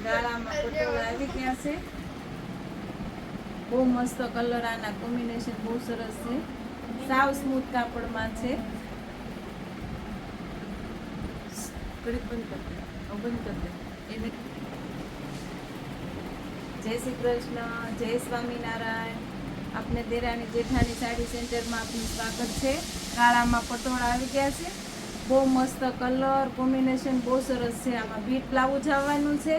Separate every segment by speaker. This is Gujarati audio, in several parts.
Speaker 1: ગાળામાં પટોળા આવી ગયા છે. બહુ મસ્ત કલર, આના કોમ્બિનેશન બહુ સરસ છે. સાવ સ્મૂથ કાપડમાં છે. જય શ્રી કૃષ્ણ, જય સ્વામિનારાયણ. આપને દેરાણી જેઠાની સાડી સેન્ટરમાં આપનું સ્વાગત છે. ગાળામાં પટોળા આવી ગયા છે. બહુ મસ્ત કલર કોમ્બિનેશન બહુ સરસ છે. આમાં બીટ બ્લાઉઝ આવવાનું છે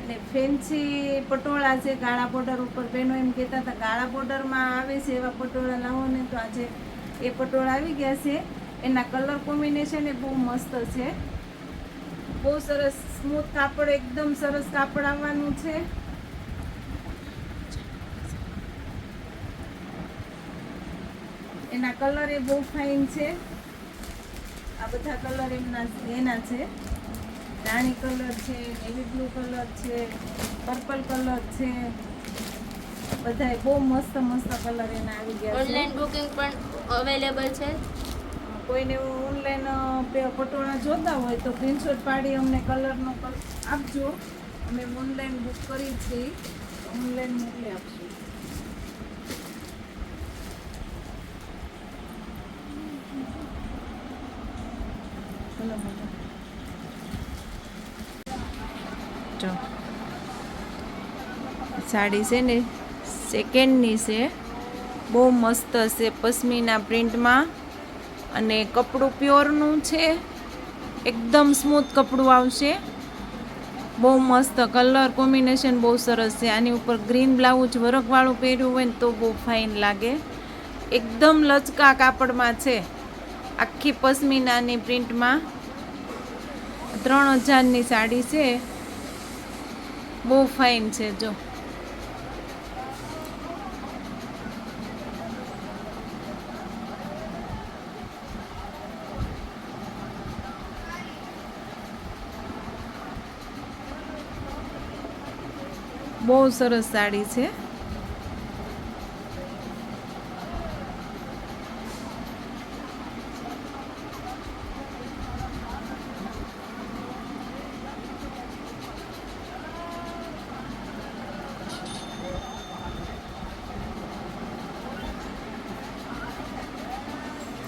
Speaker 1: અને ફેન્સી પટોળા છે. ગાળા બોર્ડર ઉપર બહેનો એમ કહેતા હતા ગાળા બોર્ડરમાં આવે છે એવા પટોળા લાવો ને, તો આજે એ પટોળા આવી ગયા છે. એના કલર કોમ્બિનેશન એ બહુ મસ્ત છે. બહુ સરસ સ્મૂથ કાપડ, એકદમ સરસ કાપડ આવવાનું છે. એના કલર એ બહુ ફાઇન છે. આ બધા કલર એના છે. રાણી કલર છે, નેવી બ્લુ કલર છે, પર્પલ કલર છે. બધા બહુ મસ્ત મસ્ત કલર એના આવી ગયા છે.
Speaker 2: ઓનલાઈન બુકિંગ પણ અવેલેબલ છે.
Speaker 1: કોઈને ઓનલાઈન પટોળા જોતા હોય તો સ્ક્રીનશોટ પાડી અમને કલરનો આપજો. અમે ઓનલાઈન બુક કરી છીએ, ઓનલાઈન મોકલી આપશું. સાડી છે ને સેકન્ડની છે. બહુ મસ્ત છે, પશ્મિના પ્રિન્ટમાં, અને કપડું પ્યોરનું છે. એકદમ સ્મૂથ કપડું આવશે. બહુ મસ્ત કલર કોમ્બિનેશન બહુ સરસ છે. આની ઉપર ગ્રીન બ્લાઉઝ વર્કવાળું પહેર્યું હોય ને તો બહુ ફાઇન લાગે. એકદમ લચકા કાપડમાં છે. આખી પશ્મિનાની પ્રિન્ટમાં 3000ની સાડી છે. બહુ ફાઇન છે. જો બહુ સરસ સાડી છે.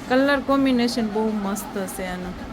Speaker 1: કલર કોમ્બિનેશન બહુ મસ્ત છે આનું.